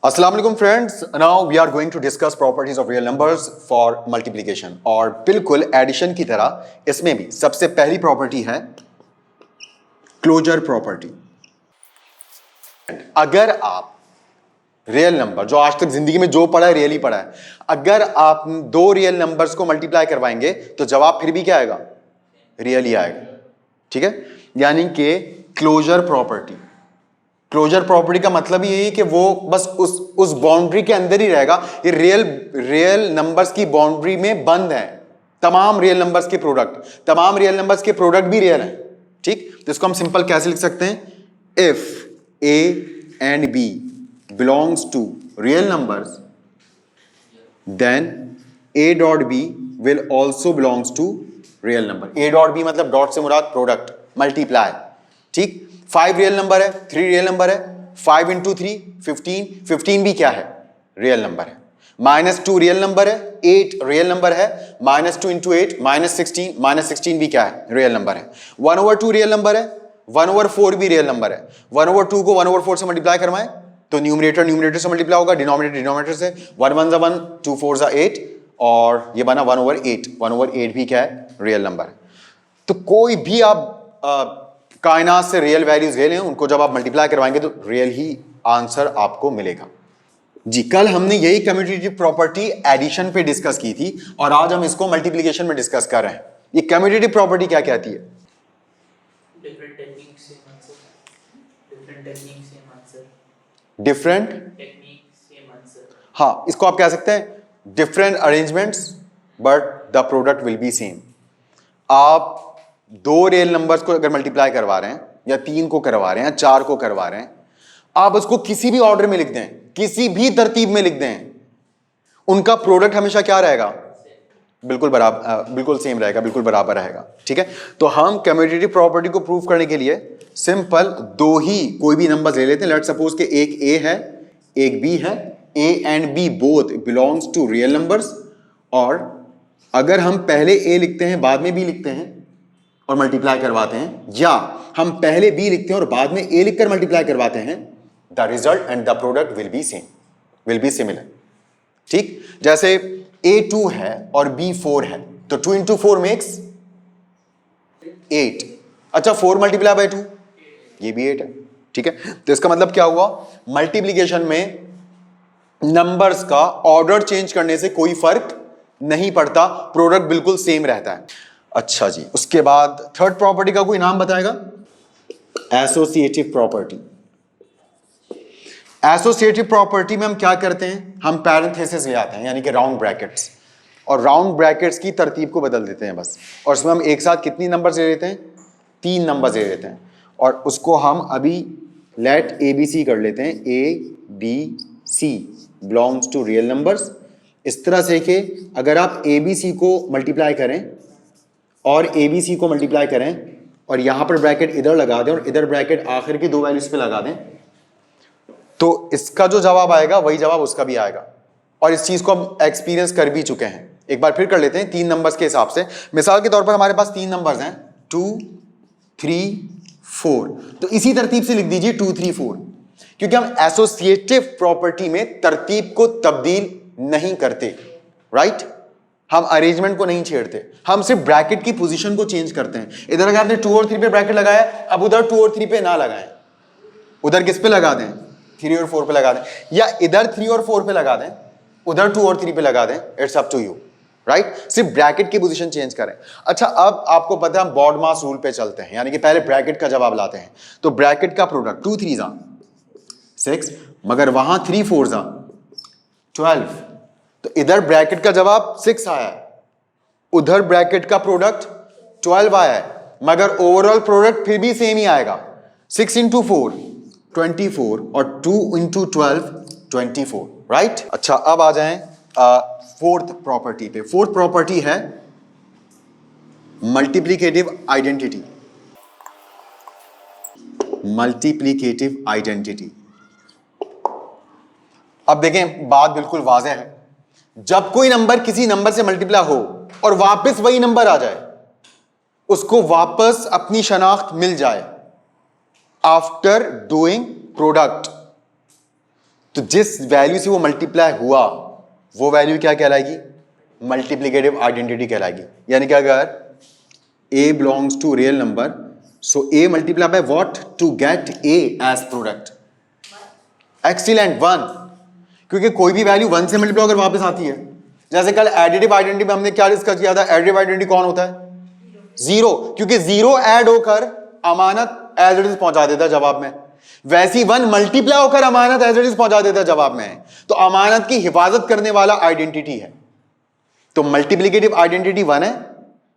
अस्सलाम वालेकुम friends, now we are going to discuss properties of real numbers for multiplication. और बिल्कुल addition की तरह इसमें भी सबसे पहली प्रॉपर्टी है क्लोजर प्रॉपर्टी। अगर आप रियल नंबर, जो आज तक जिंदगी में जो पढ़ा है रियल ही पढ़ा है, अगर आप दो रियल नंबर्स को मल्टीप्लाई करवाएंगे तो जवाब फिर भी क्या आएगा? रियल ही आएगा। ठीक है, यानी कि क्लोजर प्रॉपर्टी। क्लोजर प्रॉपर्टी का मतलब ये है कि वो बस उस बाउंड्री के अंदर ही रहेगा। ये रियल नंबर्स की बाउंड्री में बंद है। तमाम रियल नंबर्स के प्रोडक्ट भी रियल हैं। ठीक, तो इसको हम सिंपल कैसे लिख सकते हैं? If A and B belongs to real numbers then A dot B will also belongs to real number. A dot B मतलब डॉट से मुराद प्रोडक्ट, मल्टीप्लाई। ठीक, 5 रियल नंबर है, 3 रियल नंबर है, 5 इंटू 3 15, 15 भी क्या है? रियल नंबर है। -2 रियल नंबर है, 8 रियल नंबर है, -2 इंटू 8 -16, -16 भी क्या है? रियल नंबर है। 1/2 रियल नंबर है, 1/4 भी रियल नंबर है। 1/2 को 1/4 से मल्टीप्लाई करवाएं तो न्यूमरेटर से मल्टीप्लाई होगा, डिनोमिनेटर से। 1 1 1, 2 4 8 और ये बना 1/8। 1/8 भी क्या है? रियल नंबर है। तो कोई भी आप कायनात से रियल वैल्यूज ले लें, उनको जब आप मल्टीप्लाई करवाएंगे तो रियल ही आंसर आपको मिलेगा। जी, कल हमने यही कम्यूटेटिव प्रॉपर्टी एडिशन पे डिस्कस की थी और आज हम इसको मल्टीप्लिकेशन में डिस्कस कर रहे हैं। ये कम्यूटेटिव प्रॉपर्टी क्या कहती है? Different technique same answer. हाँ, इसको आप कह सकते हैं different arrangements but the product will be same. आप दो रियल नंबर्स को अगर मल्टीप्लाई करवा रहे हैं या 3 को करवा रहे हैं, 4 को करवा रहे हैं, आप उसको किसी भी ऑर्डर में लिख दें, किसी भी तरतीब में लिख दें, उनका प्रोडक्ट हमेशा क्या रहेगा? बिल्कुल बराबर, बिल्कुल सेम रहेगा, बिल्कुल बराबर रहेगा। ठीक है, तो हम कम्यूटेटिव प्रॉपर्टी को प्रूव करने के लिए सिंपल दो ही कोई भी नंबर ले लेते हैं। लेट्स सपोज कि एक ए है, एक बी है। A and B both belongs to real numbers. और अगर हम पहले ए लिखते हैं बाद में बी लिखते हैं और मल्टीप्लाई करवाते हैं, या हम पहले बी लिखते हैं और बाद में ए लिखकर मल्टीप्लाई करवाते हैं, the result and the product will be same, will be similar. ठीक, जैसे A2 है और B4 है तो 2 इंटू 4 मेक्स 8। अच्छा, 4 मल्टीप्लाई बाय 2 ये भी 8 है। ठीक है, तो इसका मतलब क्या हुआ? मल्टीप्लिकेशन में नंबर्स का ऑर्डर चेंज करने से कोई फर्क नहीं पड़ता, प्रोडक्ट बिल्कुल सेम रहता है। अच्छा जी, उसके बाद थर्ड प्रॉपर्टी का कोई नाम बताएगा? Associative property. एसोसिएटिव प्रॉपर्टी में हम क्या करते हैं? हम पैरेंथेसिस ले आते हैं, यानी कि राउंड ब्रैकेट्स, और राउंड ब्रैकेट्स की तरतीब को बदल देते हैं बस। और उसमें हम एक साथ कितनी नंबर ले लेते हैं? 3 नंबर ले लेते हैं और उसको हम अभी लेट ABC कर लेते हैं। ABC belongs to real numbers. इस तरह से कि अगर आप ABC को मल्टीप्लाई करें और ABC को मल्टीप्लाई करें और यहां पर ब्रैकेट इधर लगा दें और इधर ब्रैकेट आखिर की 2 वैल्यूज पे लगा दें, तो इसका जो जवाब आएगा वही जवाब उसका भी आएगा। और इस चीज को हम एक्सपीरियंस कर भी चुके हैं। एक बार फिर कर लेते हैं 3 नंबर्स के हिसाब से। मिसाल के तौर पर हमारे पास 3 नंबर्स हैं 2 3 4, तो इसी तरतीब से लिख दीजिए 2 3 4, क्योंकि हम एसोसिएटिव प्रॉपर्टी में तरतीब को तब्दील नहीं करते। राइट, हम अरेंजमेंट को नहीं छेड़ते, हम सिर्फ ब्रैकेट की पोजीशन को चेंज करते हैं। इधर अगर आपने 2 और 3 पे ब्रैकेट लगाया, अब उधर 2 और 3 पे ना लगाएं, उधर किस पे लगा दें? 3 और 4 पे लगा दें, या इधर 3 और 4 पे लगा दें, उधर 2 और 3 पे लगा दें। It's up to you. Right, सिर्फ ब्रैकेट की पोजीशन चेंज करें। अच्छा, अब आपको पता है हम बॉड मास रूल पे चलते हैं, यानी कि पहले ब्रैकेट का जवाब लाते हैं। तो ब्रैकेट का प्रोडक्ट 2 3 6, मगर वहां 3 4 12, तो इधर ब्रैकेट का जवाब 6 आया है, उधर ब्रैकेट का प्रोडक्ट 12 आया है, मगर ओवरऑल प्रोडक्ट फिर भी सेम ही आएगा। 6 इंटू 4 24 और 2 इंटू 12 24। राइट, अच्छा अब आ जाएं फोर्थ प्रॉपर्टी पे। फोर्थ प्रॉपर्टी है मल्टीप्लिकेटिव आइडेंटिटी। मल्टीप्लिकेटिव आइडेंटिटी, अब देखें बात बिल्कुल वाज़ेह है। जब कोई नंबर किसी नंबर से मल्टीप्लाई हो और वापस वही नंबर आ जाए, उसको वापस अपनी शनाख्त मिल जाए आफ्टर डूइंग प्रोडक्ट, तो जिस वैल्यू से वो मल्टीप्लाई हुआ वो वैल्यू क्या कहलाएगी? मल्टीप्लिकेटिव आइडेंटिटी कहलाएगी। यानी कि अगर a belongs to real number, so a multiply by what to get a as product? Excellent, 1, क्योंकि कोई भी वैल्यू 1 से मल्टीप्लाई होकर वापस आती है। जैसे कल एडिटिव आइडेंटिटी में हमने क्या डिस्कस किया था? एडिटिव आइडेंटिटी कौन होता है? 0, क्योंकि 0 ऐड होकर अमानत एज इट इज पहुंचा देता है जवाब में। वैसी 1 मल्टीप्लाई होकर अमानत एज इट इज पहुंचा देता है जवाब में। तो अमानत की हिफाजत करने वाला आइडेंटिटी है। तो मल्टीप्लिकेटिव आइडेंटिटी 1 है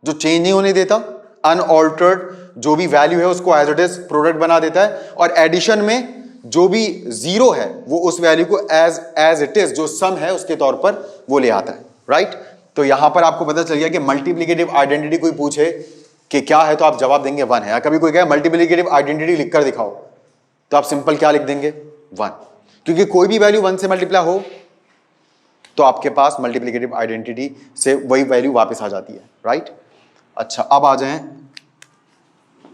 जो चेंज नहीं होने देता, अनऑल्टर्ड जो भी वैल्यू है उसको एज इट इज प्रोडक्ट बना देता है, और एडिशन में जो भी 0 है वो उस वैल्यू को एज इट इज जो सम है उसके तौर पर वो ले आता है। राइट? तो यहां पर आपको पता चल गया कि मल्टीप्लिकेटिव आइडेंटिटी कोई पूछे कि क्या है तो आप जवाब देंगे 1 है। कभी कोई कहे मल्टीप्लिकेटिव आइडेंटिटी लिखकर दिखाओ तो आप सिंपल क्या लिख देंगे? 1, क्योंकि कोई भी वैल्यू 1 से मल्टीप्लाई हो तो आपके पास मल्टीप्लिकेटिव आइडेंटिटी से वही वैल्यू वापस आ जाती है। राइट? अच्छा, अब आ जाएं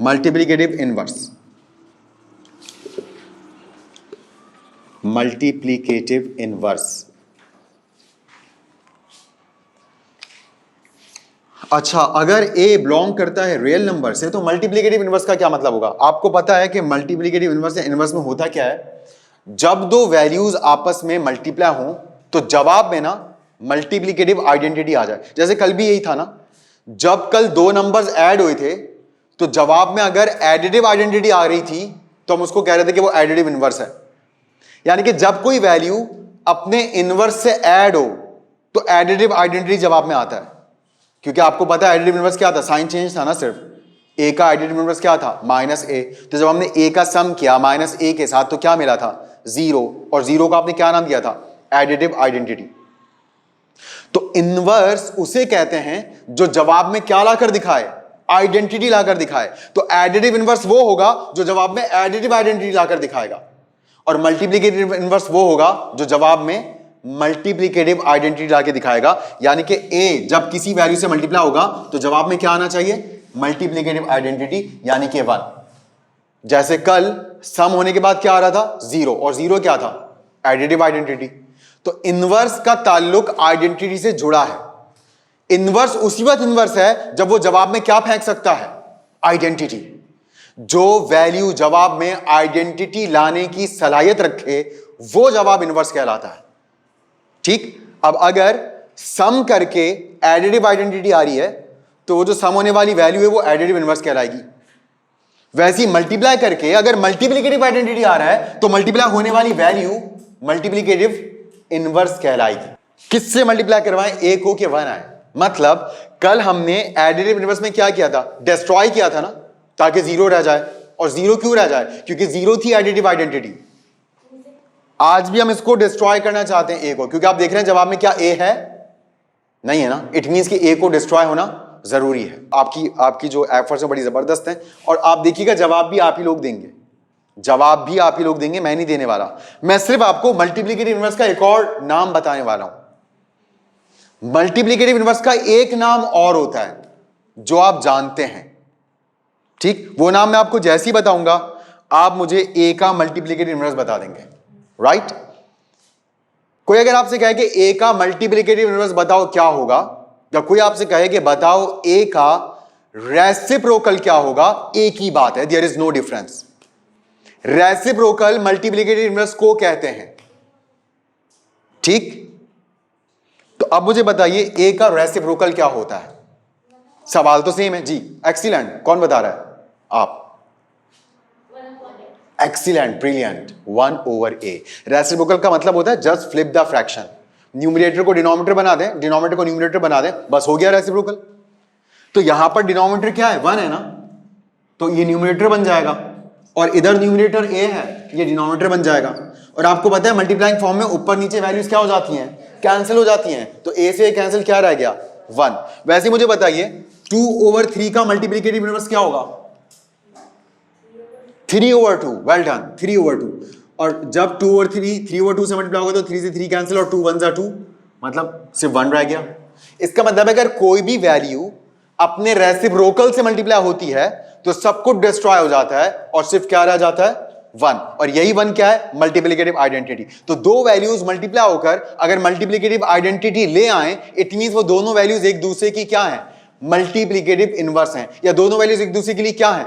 मल्टीप्लिकेटिव इनवर्स। मल्टीप्लिकेटिव इनवर्स, अच्छा, अगर a बिलोंग करता है रियल नंबर से तो मल्टीप्लिकेटिव इनवर्स का क्या मतलब होगा? आपको पता है कि मल्टीप्लिकेटिव इनवर्स या इनवर्स में होता क्या है? जब दो वैल्यूज आपस में मल्टीप्लाई हों तो जवाब में ना मल्टीप्लिकेटिव आइडेंटिटी आ जाए। जैसे कल भी यही था ना, जब कल 2 नंबर्स ऐड हुए थे तो जवाब में अगर एडिटिव आइडेंटिटी आ रही थी तो हम उसको कह रहे थे कि वो एडिटिव इनवर्स है। यानी कि जब कोई वैल्यू अपने इनवर्स से ऐड हो तो एडिटिव आइडेंटिटी जवाब में आता है। क्योंकि आपको पता है एडिटिव इनवर्स क्या था? साइन चेंज था ना सिर्फ। a का एडिटिव इनवर्स क्या था? -a। तो जब हमने a का सम किया -a के साथ तो क्या मिला था? 0, और 0 का आपने क्या नाम दिया था? Additive identity. तो इनवर्स उसे कहते हैं जो जवाब में क्या लाकर दिखाए? आइडेंटिटी लाकर दिखाए। तो एडिटिव इनवर्स वो होगा जो जवाब में एडिटिव आइडेंटिटी लाकर दिखाएगा, और मल्टीप्लिकेटिव इनवर्स वो होगा जो जवाब में मल्टीप्लिकेटिव आइडेंटिटी लाके दिखाएगा। यानी कि a जब किसी वैल्यू से मल्टीप्लाई होगा तो जवाब में क्या आना चाहिए? मल्टीप्लिकेटिव आइडेंटिटी, यानी कि 1। जैसे कल सम होने के बाद क्या आ रहा था? 0, और 0 क्या था? Additive identity. तो इनवर्स का ताल्लुक आइडेंटिटी से जुड़ा है। इनवर्स उसी वक्त इनवर्स है जब वो जवाब में क्या फेंक सकता है? आइडेंटिटी। जो वैल्यू जवाब में आइडेंटिटी लाने की सलाहियत रखे वो जवाब इनवर्स कहलाता है। ठीक? अब अगर सम करके एडिटिव आइडेंटिटी आ रही है तो वो जो सम होने वाली वैल्यू है वो एडिटिव इनवर्स कहलाएगी। वैसे ही मल्टीप्लाई करके अगर मल्टीप्लिकेटिव आइडेंटिटी आ रहा है तो मल्टीप्लाई होने वाली वैल्यू मल्टीप्लिकेटिव इनवर्स कहलाएगी। किससे मल्टीप्लाई करवाएं? a को कि 1 आए। मतलब कल हमने एडिटिव इनवर्स में क्या किया था? डिस्ट्रॉय किया था ना, ताकि 0 रह जाए। और 0 क्यों रह जाए? क्योंकि 0 थी एडिटिव आइडेंटिटी। आज भी हम इसको डिस्ट्रॉय करना चाहते हैं a को, क्योंकि आप देख रहे हैं जवाब में क्या a है? नहीं है ना। इट मींस कि a को डिस्ट्रॉय होना जरूरी है। आपकी जो एफर्ट्स है बड़ी जबरदस्त है, और आप देखिएगा जवाब भी आप ही लोग देंगे। जवाब भी आप ही लोग देंगे, मैं नहीं देने वाला। मैं सिर्फ आपको मल्टीप्लिकेटिव इनवर्स का एक और नाम बताने वाला हूं। मल्टीप्लिकेटिव इनवर्स का एक नाम और होता है जो आप जानते हैं। ठीक? वो नाम मैं आपको जैसे ही बताऊंगा आप मुझे a का मल्टीप्लिकेटिव इनवर्स बता देंगे। राइट? कोई अगर आपसे कहे कि a का मल्टीप्लिकेटिव इनवर्स बताओ क्या होगा, या कोई आपसे कहे कि बताओ a का रेसिप्रोकल क्या होगा, एक ही बात है, there is no difference. Reciprocal multiplicative inverse को कहते हैं। ठीक? तो अब मुझे बताइए a का रेसिप्रोकल क्या होता है? सवाल तो सेम है जी। एक्सीलेंट, कौन बता रहा है? आप। Excellent, brilliant, 1/a। रेसिप्रोकल का मतलब होता है just flip the fraction. Numerator को डिनोमिनेटर बना दें, डिनोमिनेटर को न्यूमरेटर बना दें, बस हो गया रेसिप्रोकल। तो यहां पर डिनोमिनेटर क्या है? 1 है ना, तो ये न्यूमरेटर बन जाएगा, और इधर न्यूमरेटर a है, ये डिनोमिनेटर बन जाएगा। और आपको पता है मल्टीप्लाइंग फॉर्म में ऊपर नीचे वैल्यूज क्या हो जाती हैं? कैंसिल हो जाती हैं। तो a से कैंसिल क्या रह गया? 1। वैसे मुझे बताइए 2/3 का मल्टीप्लिकेटिव इनवर्स क्या होगा? 3/2। Well done, 3/2। और जब 2/3 3/2 से मल्टीप्लाई होगा तो 3 से 3 कैंसिल, और 2 1 2, मतलब सिर्फ 1 रह गया। इसका मतलब है अगर कोई भी वैल्यू अपने रेसिप्रोकल से मल्टीप्लाई होती है तो सब कुछ डिस्ट्रॉय हो जाता है और सिर्फ क्या रह जाता है? 1, और यही 1 क्या है? Multiplicative identity. तो दो वैल्यूज मल्टीप्लाई होकर अगर मल्टीप्लिकेटिव आइडेंटिटी ले आए, इट मींस वो दोनों वैल्यूज एक दूसरे की क्या है? मल्टीप्लिकेटिव इनवर्स हैं, या दोनों वैल्यूज एक दूसरे के लिए क्या है?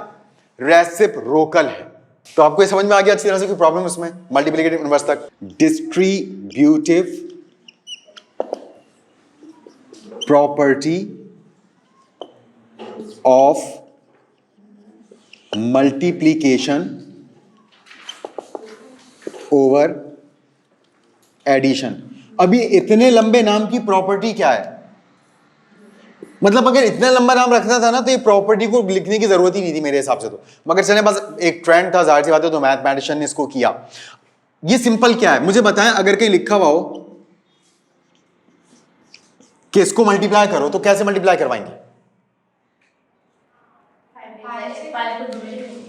रेसिप्रोकल है। तो आपको ये समझ में आ गया अच्छी तरह से कोई प्रॉब्लम उसमें मल्टीप्लिकेटिव इनवर्स तक? Distributive property of multiplication over addition. अभी इतने लंबे नाम की प्रॉपर्टी क्या है? मतलब अगर इतना लंबा नाम रखना था ना तो ये प्रॉपर्टी को लिखने की जरूरत ही नहीं थी मेरे हिसाब से तो, मगर चले बस एक ट्रेंड था, जाहिर सी बात है, तो मैथमेटिशियन ने इसको किया। ये सिंपल क्या है मुझे बताएं, अगर कहीं लिखा हुआ हो कि इसको मल्टीप्लाई करो तो कैसे मल्टीप्लाई करवाएंगे?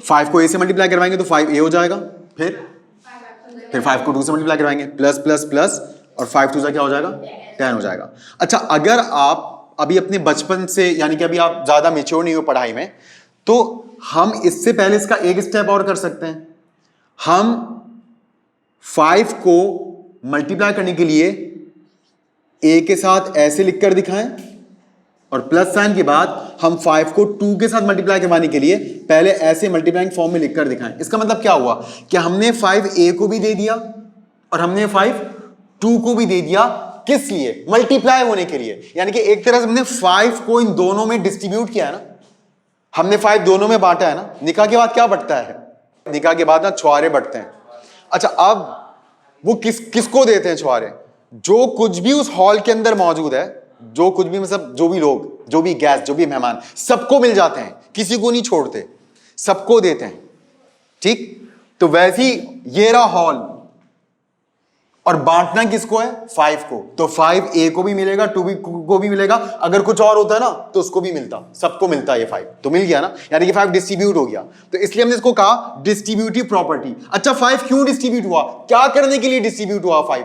5 को a से मल्टीप्लाई करवाएंगे तो 5a हो जाएगा, फिर 5 को 2 से मल्टीप्लाई करवाएंगे, प्लस प्लस प्लस, और 5 2 क्या हो जाएगा? 10 हो जाएगा। अच्छा, अगर आप अभी अपने बचपन से, यानी कि अभी आप ज्यादा मेच्योर नहीं हो पढ़ाई में, तो हम इससे पहले इसका एक स्टेप और कर सकते हैं। हम 5 को मल्टीप्लाई करने के लिए a के साथ ऐसे लिखकर दिखाएं, और प्लस साइन के बाद हम 5 को 2 के साथ मल्टीप्लाई करवाने के लिए पहले ऐसे मल्टीप्लाइंग फॉर्म में लिखकर दिखाएं। इसका मतलब क्या हुआ कि हमने 5a को भी दे दिया और हमने 5 2 को भी दे दिया। किस लिए? मल्टीप्लाई होने के लिए। यानी कि एक तरह से हमने 5 को इन दोनों में डिस्ट्रीब्यूट किया है ना, हमने 5 दोनों में बांटा है ना। निकाह के बाद क्या बढ़ता है? निकाह के बाद ना छुआरे बढ़ते हैं। अच्छा, अब वो किसको देते हैं छुआरे? जो कुछ भी उस हॉल के अंदर मौजूद है, जो कुछ भी, मतलब जो भी लोग, जो भी गेस्ट, जो भी मेहमान, सबको मिल जाते हैं, किसी को नहीं छोड़ते, सबको देते हैं। ठीक, तो वैसे ही ये रहा हॉल, और बांटना किसको है? 5 को। तो 5a को भी मिलेगा, 2 को भी मिलेगा, अगर कुछ और होता है ना तो उसको भी मिलता, सबको मिलता है ये 5, तो मिल गया ना, यानी कि 5 डिस्ट्रीब्यूट हो गया। तो इसलिए हमने इसको कहा डिस्ट्रीब्यूटिव प्रॉपर्टी। अच्छा, 5 क्यों डिस्ट्रीब्यूट हुआ? क्या करने के लिए डिस्ट्रीब्यूट हुआ 5?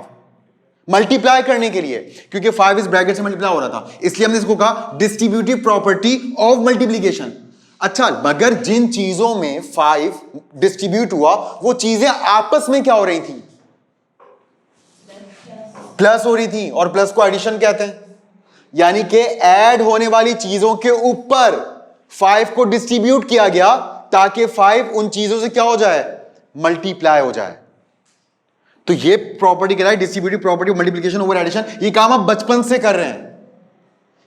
मल्टीप्लाई करने के लिए, क्योंकि 5 इस ब्रैकेट से मल्टीप्लाई हो रहा था, इसलिए हमने इसको कहा डिस्ट्रीब्यूटिव प्रॉपर्टी ऑफ मल्टीप्लीकेशन। अच्छा, मगर जिन चीजों में 5 डिस्ट्रीब्यूट हुआ वो चीजें आपस में क्या हो रही थी? प्लस हो रही थी, और प्लस को एडिशन कहते हैं। यानी कि ऐड होने वाली चीजों के ऊपर 5 को डिस्ट्रीब्यूट किया गया ताकि 5 उन चीजों से क्या हो जाए? मल्टीप्लाई हो जाए। तो ये प्रॉपर्टी क्या है? Distributive property of multiplication over addition. ये काम आप बचपन से कर रहे हैं,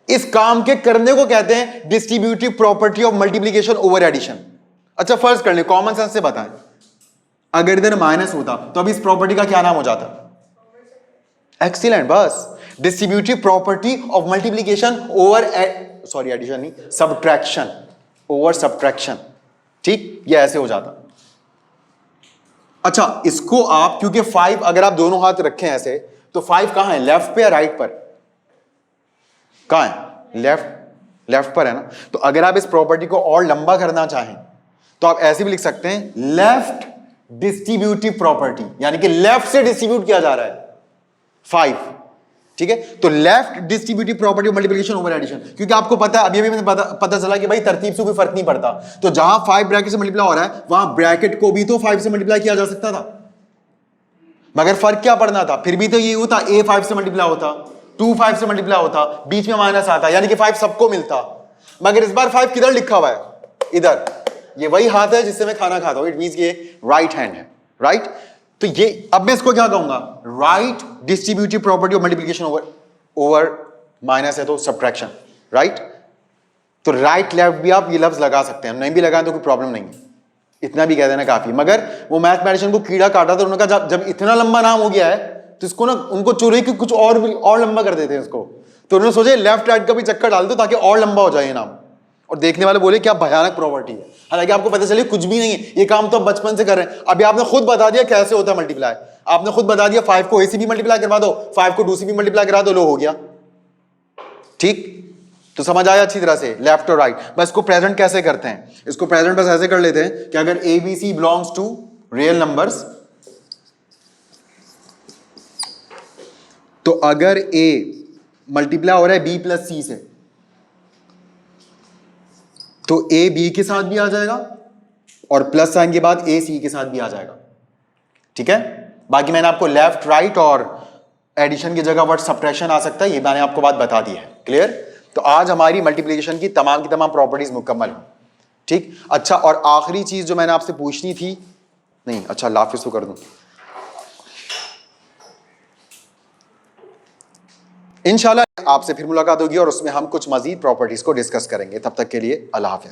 इस काम के करने को कहते हैं distributive property of multiplication over addition. अच्छा, फर्ज कर ले, कॉमन सेंस से बताएं, अगर इधर माइनस होता तो अब इस प्रॉपर्टी का क्या नाम हो जाता? एक्सीलेंट, बस distributive property of multiplication over, sorry addition नहीं, सब्ट्रैक्शन ओवर सब्ट्रैक्शन। ठीक, ये ऐसे हो जाता। अच्छा, इसको आप, क्योंकि 5 अगर आप दोनों हाथ रखें ऐसे, तो 5 कहां है? लेफ्ट पे या राइट पर? कहां है? लेफ्ट पर है ना। तो अगर आप इस प्रॉपर्टी को और लंबा करना चाहें तो आप ऐसे भी लिख सकते हैं, लेफ्ट डिस्ट्रीब्यूटिव प्रॉपर्टी, यानी कि लेफ्ट से डिस्ट्रीब्यूट किया जा रहा है 5। ठीक है, तो left distributive property of multiplication over addition, क्योंकि आपको पता है, अभी भी पता चला कि भाई तरतीब से कोई फर्क नहीं पड़ता। तो जहां 5 ब्रैकेट से मल्टीप्लाई हो रहा है वहां ब्रैकेट को भी तो 5 से मल्टीप्लाई किया जा सकता था, मगर फर्क क्या पड़ना था? फिर भी तो ये होता, a 5 से मल्टीप्लाई होता, 2 5 से मल्टीप्लाई होता, बीच में माइनस आता, यानी कि 5 सबको मिलता। मगर इस बार 5 किधर लिखा हुआ है? इधर। ये वही हाथ है जिससे मैं खाना खाता हूं, इट मींस ये राइट हैंड है, राइट। तो ये, अब मैं इसको क्या कहूंगा? Right distributive property of multiplication over minus है तो सब्ट्रैक्शन, राइट। तो राइट लेफ्ट भी आप ये लफ्ज लगा सकते हैं, नहीं भी लगाएं तो कोई प्रॉब्लम नहीं है, इतना भी कह देना काफी। मगर वो मैथमेटिशियन को कीड़ा काटा तो उन्होंने कहा जब इतना लंबा नाम हो गया है तो इसको ना, उनको चोरी की कुछ और लंबा कर देते हैं इसको। तो उन्होंने सोचे लेफ्ट राइट का भी चक्कर डाल दो ताकि और लंबा हो जाए ये नाम, और देखने वाले बोले क्या भयानक प्रॉपर्टी है। हालांकि आपको पता चले कुछ भी नहीं है, ये काम तो आप बचपन से कर रहे हैं। अभी आपने खुद बता दिया कैसे होता है मल्टीप्लाई, आपने खुद बता दिया 5 को a से भी मल्टीप्लाई करवा दो, 5 को 2 से भी मल्टीप्लाई करा दो, लो हो गया। ठीक, तो समझ आया अच्छी तरह से लेफ्ट और राइट। बस इसको प्रेजेंट कैसे करते हैं? इसको प्रेजेंट बस ऐसे कर लेते हैं कि अगर a b c belongs to real numbers, तो अगर a मल्टीप्लाई हो रहा है b प्लस c से, तो a b के साथ भी आ जाएगा और प्लस साइन के बाद ए सी के साथ भी आ जाएगा, ठीक है। बाकी मैंने आपको लेफ्ट राइट और एडिशन की जगह वर्ड सब्ट्रैक्शन आ सकता है, ये मैंने आपको बात बता दी है। क्लियर? तो आज हमारी मल्टीप्लिकेशन की तमाम प्रॉपर्टीज मुकम्मल हो, ठीक। अच्छा, और आखिरी चीज जो मैंने आपसे पूछनी थी, नहीं अच्छा लाफिज तो कर दूं, इंशाल्लाह आपसे फिर मुलाकात होगी और उसमें हम कुछ मजीद प्रॉपर्टीज को डिस्कस करेंगे। तब तक के लिए अल्लाह हाफिज।